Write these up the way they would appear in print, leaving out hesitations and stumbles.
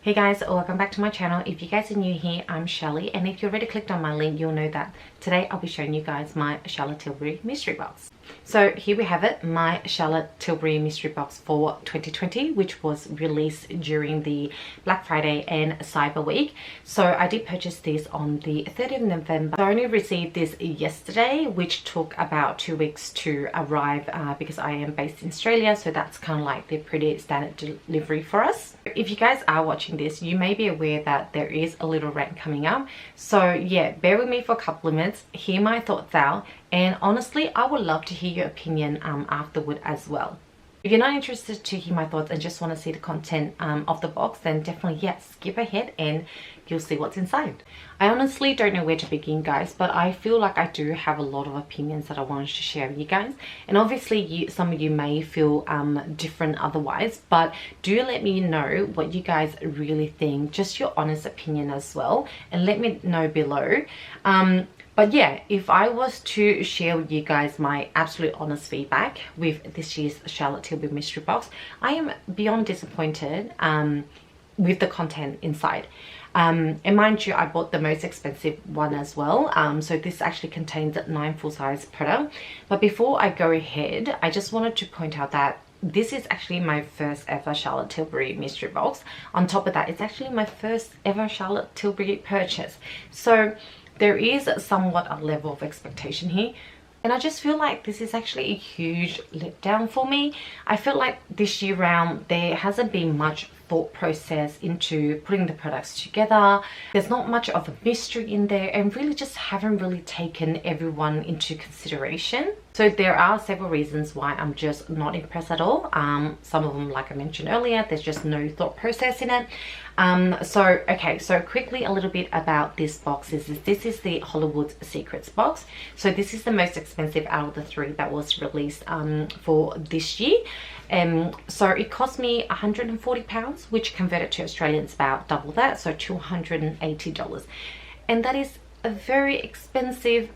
Hey guys, welcome back to my channel. If you guys are new here, I'm Shelly, and if you already clicked on my link, you'll know that today I'll be showing you guys my Charlotte Tilbury mystery box. So here we have it, my Charlotte Tilbury mystery box for 2020, which was released during the Black Friday and Cyber Week. So I did purchase this on the 30th of November. So I only received this yesterday, which took about 2 weeks to arrive because I am based in Australia. So that's kind of like the pretty standard delivery for us. If you guys are watching this, you may be aware that there is a little rant coming up. So yeah, bear with me for a couple of minutes, hear my thoughts out, and honestly, I would love to hear your opinion afterward as well. If you're not interested to hear my thoughts and just want to see the content of the box, then definitely, yes, skip ahead and you'll see what's inside. I honestly don't know where to begin, guys, but I feel like I do have a lot of opinions that I wanted to share with you guys. And obviously, some of you may feel different otherwise, but do let me know what you guys really think, just your honest opinion as well, and let me know below. But yeah, if I was to share with you guys my absolute honest feedback with this year's Charlotte Tilbury mystery box, I am beyond disappointed with the content inside. And mind you, I bought the most expensive one as well. So this actually contains 9 full-size products. But before I go ahead, I just wanted to point out that this is actually my first ever Charlotte Tilbury mystery box. On top of that, it's actually my first ever Charlotte Tilbury purchase. So there is somewhat a level of expectation here, and I just feel like this is actually a huge letdown for me. I feel like this year round there hasn't been much thought process into putting the products together. There's not much of a mystery in there, and really just haven't really taken everyone into consideration. So there are several reasons why I'm just not impressed at all. Some of them, like I mentioned earlier, there's just no thought process in it. So quickly a little bit about this box is this is the Hollywood Secrets box. So this is the most expensive out of the 3 that was released for this year. So it cost me £140, which converted to Australian is about double that, so $280. And that is a very expensive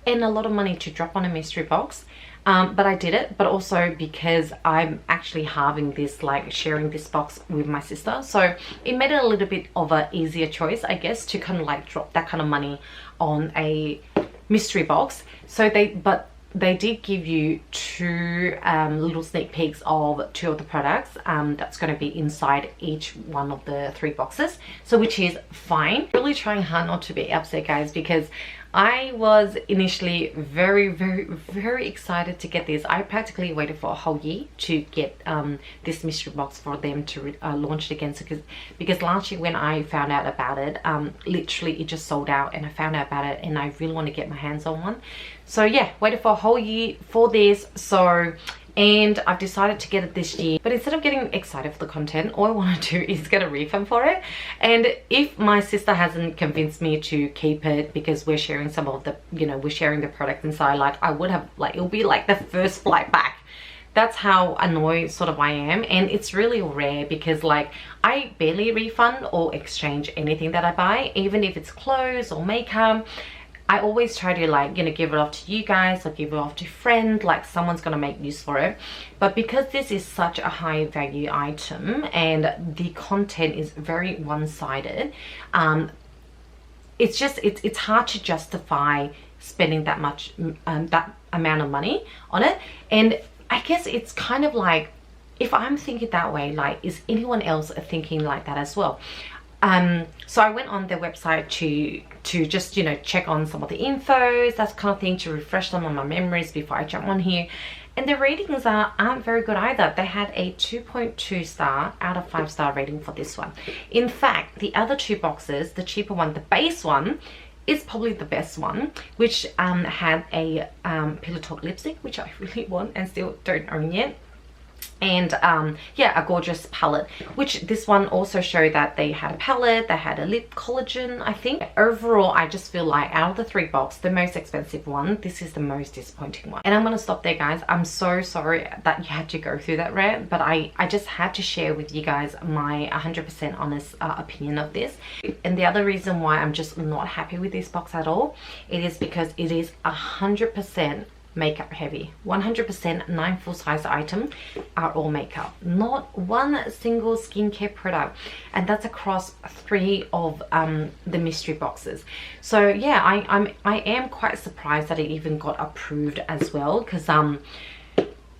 and a lot of money to drop on a mystery box. But I did it, but also because I'm actually halving this, like sharing this box with my sister. So it made it a little bit of an easier choice, I guess, to kind of like drop that kind of money on a mystery box. So they did give you 2 little sneak peeks of 2 of the products that's going to be inside each one of the 3 boxes, so which is fine. Really trying hard not to be upset, guys, because I was initially very excited to get this. I practically waited for a whole year to get this mystery box for them to launch it again, because last year when I found out about it, literally it just sold out, and I found out about it and I really want to get my hands on one. So yeah, waited for a whole year for this. And I've decided to get it this year, but instead of getting excited for the content, all I want to do is get a refund for it. And if my sister hasn't convinced me to keep it because we're sharing some of the, we're sharing the product inside, like I would have, like it'll be like the first flight back. That's how annoyed sort of I am. And it's really rare because like I barely refund or exchange anything that I buy, even if it's clothes or makeup. I always try to like, give it off to you guys or give it off to a friend, like someone's gonna make use for it. But because this is such a high value item and the content is very one-sided, it's hard to justify spending that much, that amount of money on it. And I guess it's kind of like, if I'm thinking that way, like, is anyone else thinking like that as well? So I went on their website to just check on some of the infos, that kind of thing, to refresh them on my memories before I jump on here. And the ratings aren't very good either. They had a 2.2 star out of 5 star rating for this one. In fact, the other 2 boxes, the cheaper one, the base one, is probably the best one, which had a Pillow Talk lipstick, which I really want and still don't own yet. And yeah, a gorgeous palette, which this one also showed that they had a palette, they had a lip collagen, I think. Overall, I just feel like out of the 3 boxes, the most expensive one, this is the most disappointing one. And I'm gonna stop there, guys. I'm so sorry that you had to go through that rant, but I just had to share with you guys my 100% honest opinion of this. And the other reason why I'm just not happy with this box at all, it is because it is 100% makeup heavy. 100% 9 full size items are all makeup, not one single skincare product, and that's across 3 of the mystery boxes. So yeah, I am quite surprised that it even got approved as well, because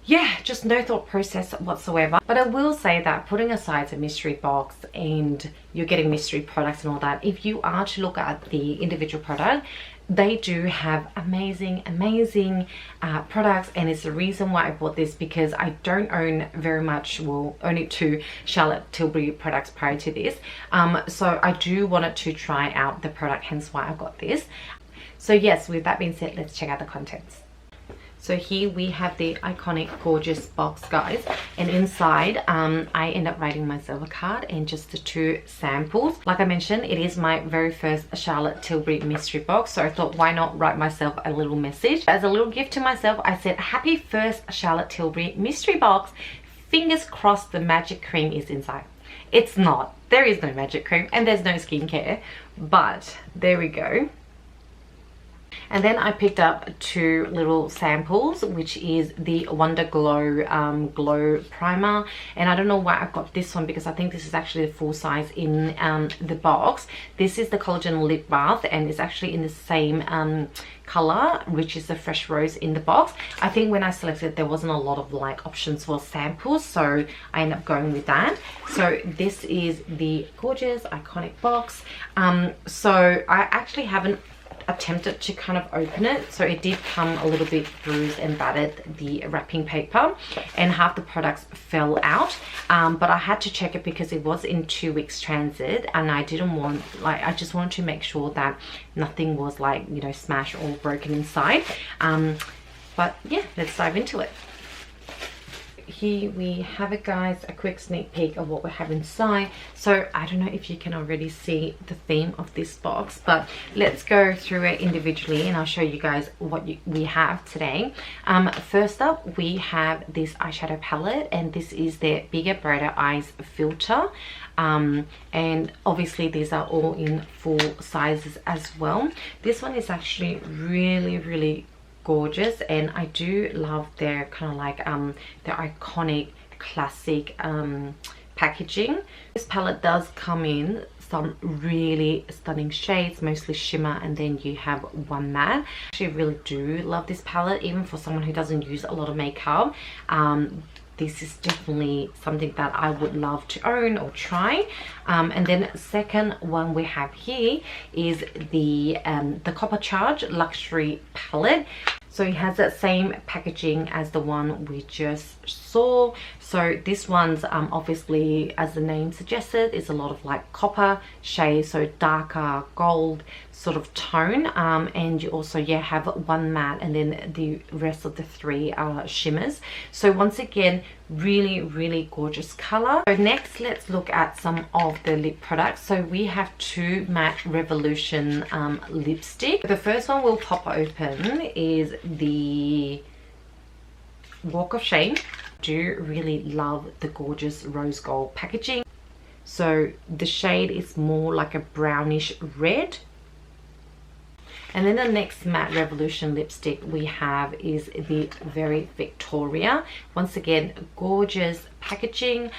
yeah, just no thought process whatsoever. But I will say that, putting aside the mystery box and you're getting mystery products and all that, if you are to look at the individual product, they do have amazing products, and it's the reason why I bought this, because I don't own very much, well, only 2 Charlotte Tilbury products prior to this, so I do want to try out the product, hence why I got this. So yes, with that being said, let's check out the contents. So here we have the iconic gorgeous box, guys, and inside I end up writing myself a card and just the 2 samples. Like I mentioned, it is my very first Charlotte Tilbury mystery box, so I thought, why not write myself a little message as a little gift to myself. I said, happy first Charlotte Tilbury mystery box, fingers crossed the magic cream is inside. It's not, there is no magic cream and there's no skincare, but there we go. And then I picked up 2 little samples, which is the Wonder Glow Glow Primer. And I don't know why I got this one, because I think this is actually the full size in the box. This is the Collagen Lip Bath, and it's actually in the same color, which is the Fresh Rose in the box. I think when I selected, there wasn't a lot of like options for samples, so I ended up going with that. So this is the gorgeous iconic box. So I actually haven't attempted to kind of open it, so it did come a little bit bruised and battered, the wrapping paper, and half the products fell out, but I had to check it because it was in 2 weeks transit, and I didn't want, like, I just wanted to make sure that nothing was like, you know, smashed or broken inside. But yeah, let's dive into it. Here we have it, guys, a quick sneak peek of what we have inside. So I don't know if you can already see the theme of this box, but let's go through it individually and I'll show you guys what we have today. First up, we have this eyeshadow palette, and this is their Bigger Brighter Eyes filter, and obviously these are all in full sizes as well. This one is actually really gorgeous, and I do love their kind of like their iconic classic packaging. This palette does come in some really stunning shades, mostly shimmer, and then you have one matte. I actually really do love this palette, even for someone who doesn't use a lot of makeup. This is definitely something that I would love to own or try. And then second one we have here is the Copper Charge Luxury Palette. So it has that same packaging as the one we just saw. So this one's obviously, as the name suggested, is a lot of like copper shades, so darker gold sort of tone, and you also have one matte, and then the rest of the 3 are shimmers. So once again, really gorgeous color. So next, let's look at some of the lip products. So we have 2 Matte Revolution lipstick. The first one we'll pop open is the Walk of Shame. I do really love the gorgeous rose gold packaging. So the shade is more like a brownish red. And then the next Matte Revolution lipstick we have is the Very Victoria. Once again, gorgeous packaging.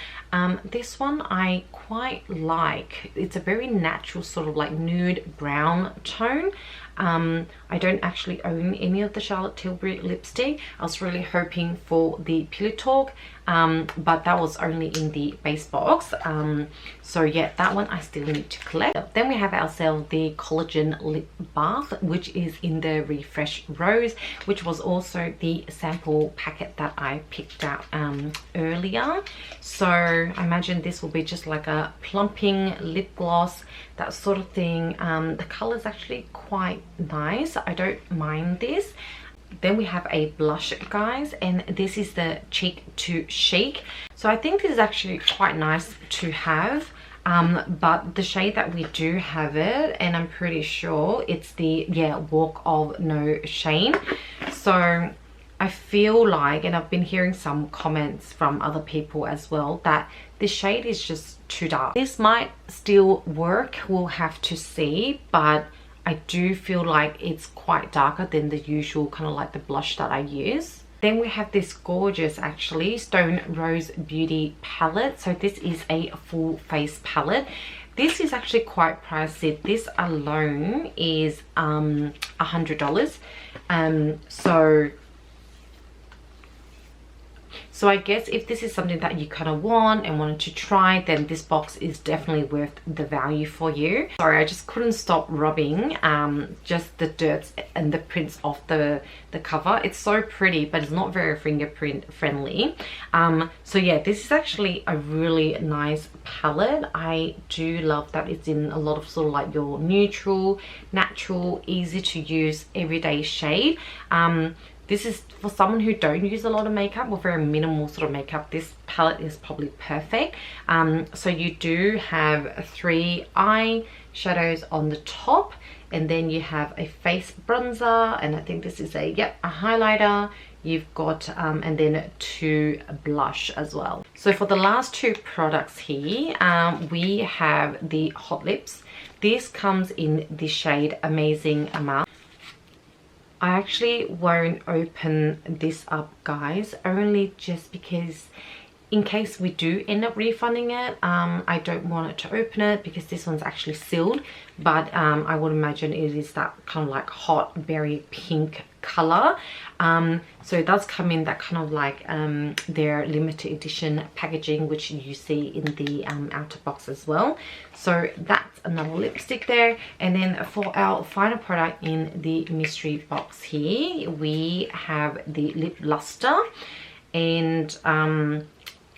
This one I quite like. It's a very natural sort of like nude brown tone. I don't actually own any of the Charlotte Tilbury lipstick. I was really hoping for the Pillow Talk, but that was only in the base box. So yeah, that one I still need to collect. Then we have ourselves the Collagen Lip Bath, which is in the Refresh Rose, which was also the sample packet that I picked out earlier. So I imagine this will be just like a plumping lip gloss, that sort of thing. The color is actually quite nice. I don't mind this. Then we have a blush, guys, and this is the Cheek to Chic. So I think this is actually quite nice to have, but the shade that we do have it, and I'm pretty sure it's the Walk of No Shame. So I feel like, and I've been hearing some comments from other people as well, that this shade is just too dark. This might still work, we'll have to see, but I do feel like it's quite darker than the usual kind of like the blush that I use. Then we have this gorgeous actually Stone Rose Beauty palette. So this is a full face palette. This is actually quite pricey. This alone is $100. So I guess if this is something that you kind of want and wanted to try, then this box is definitely worth the value for you. Sorry, I just couldn't stop rubbing just the dirt and the prints off the cover. It's so pretty, but it's not very fingerprint friendly. So yeah, this is actually a really nice palette. I do love that it's in a lot of sort of like your neutral, natural, easy to use everyday shade. This is for someone who don't use a lot of makeup or very minimal sort of makeup. This palette is probably perfect. So you do have 3 eye shadows on the top, and then you have a face bronzer, and I think this is a highlighter. You've got and then 2 blush as well. So for the last 2 products here, we have the Hot Lips. This comes in the shade Amazing Amal. I actually won't open this up, guys, only just because in case we do end up refunding it, I don't want it to open it because this one's actually sealed, but I would imagine it is that kind of like hot berry pink color. So it does come in that kind of like their limited edition packaging, which you see in the outer box as well. So that's another lipstick there. And then for our final product in the mystery box here, we have the lip Lustre, and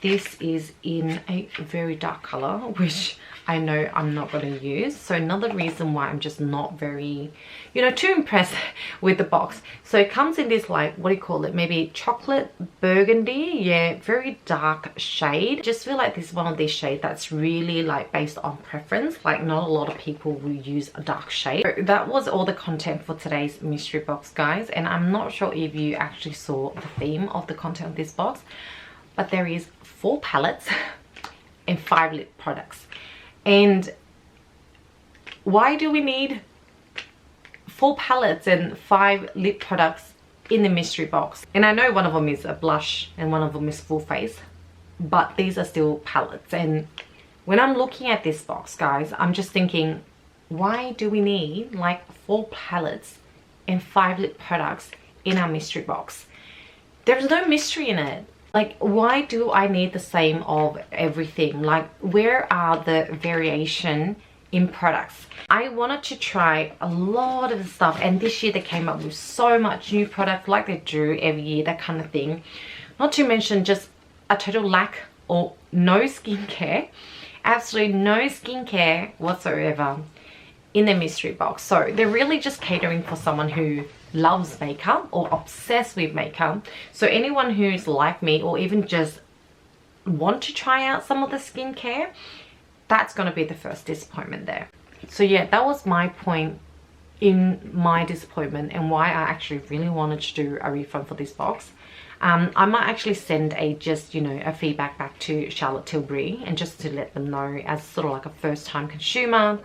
this is in a very dark color, which I know I'm not going to use. So another reason why I'm just not very, you know, too impressed with the box. So it comes in this, like, what do you call it? Maybe chocolate burgundy. Yeah, very dark shade. Just feel like this is one of these shades that's really like based on preference. Like not a lot of people will use a dark shade. So that was all the content for today's mystery box, guys. And I'm not sure if you actually saw the theme of the content of this box, but there is 4 palettes and 5 lip products. And why do we need 4 palettes and 5 lip products in the mystery box? And I know one of them is a blush and one of them is full face, but these are still palettes. And when I'm looking at this box, guys, I'm just thinking, why do we need like 4 palettes and 5 lip products in our mystery box? There's no mystery in it. Like, why do I need the same of everything? Like, where are the variation in products? I wanted to try a lot of the stuff, and this year they came up with so much new product like they do every year, that kind of thing. Not to mention just a total lack or no skincare, absolutely no skincare whatsoever in the mystery box. So they're really just catering for someone who loves makeup or obsessed with makeup. So anyone who's like me or even just want to try out some of the skincare, that's going to be the first disappointment there. So yeah, that was my point in my disappointment and why I actually really wanted to do a refund for this box. I might actually send a feedback back to Charlotte Tilbury, and just to let them know as sort of like a first time consumer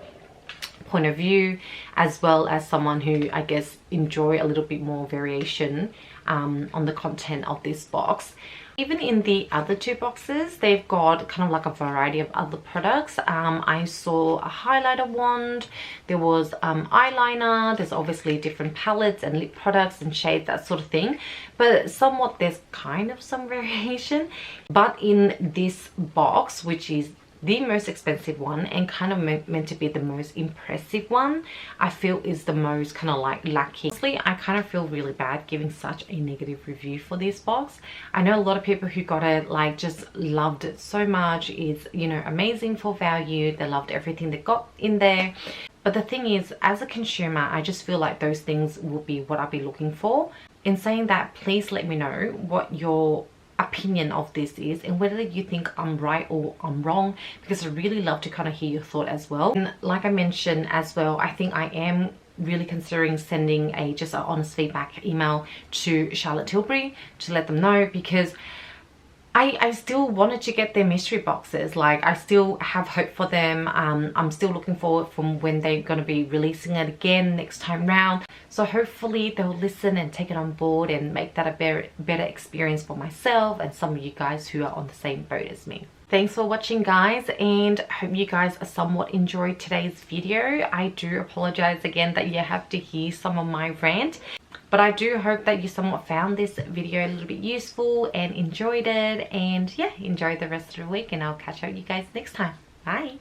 point of view, as well as someone who I guess enjoy a little bit more variation on the content of this box. Even in the other 2 boxes, they've got kind of like a variety of other products. I saw a highlighter wand, there was eyeliner, there's obviously different palettes and lip products and shades, that sort of thing. But somewhat there's kind of some variation. But in this box, which is the most expensive one and kind of meant to be the most impressive one, I feel is the most kind of like lacking. Honestly, I kind of feel really bad giving such a negative review for this box. I know a lot of people who got it like just loved it so much. It's, you know, amazing for value. They loved everything they got in there. But the thing is, as a consumer, I just feel like those things will be what I'll be looking for. In saying that, please let me know what your opinion of this is and whether you think I'm right or I'm wrong, because I really love to kind of hear your thought as well. And like I mentioned as well, I think I am really considering sending just an honest feedback email to Charlotte Tilbury to let them know, because I still wanted to get their mystery boxes. Like, I still have hope for them. I'm still looking forward from when they're going to be releasing it again next time round. So hopefully they'll listen and take it on board and make that a better experience for myself and some of you guys who are on the same boat as me. Thanks for watching, guys, and hope you guys somewhat enjoyed today's video. I do apologize again that you have to hear some of my rant, but I do hope that you somewhat found this video a little bit useful and enjoyed it. And yeah, enjoy the rest of the week, and I'll catch up with you guys next time. Bye.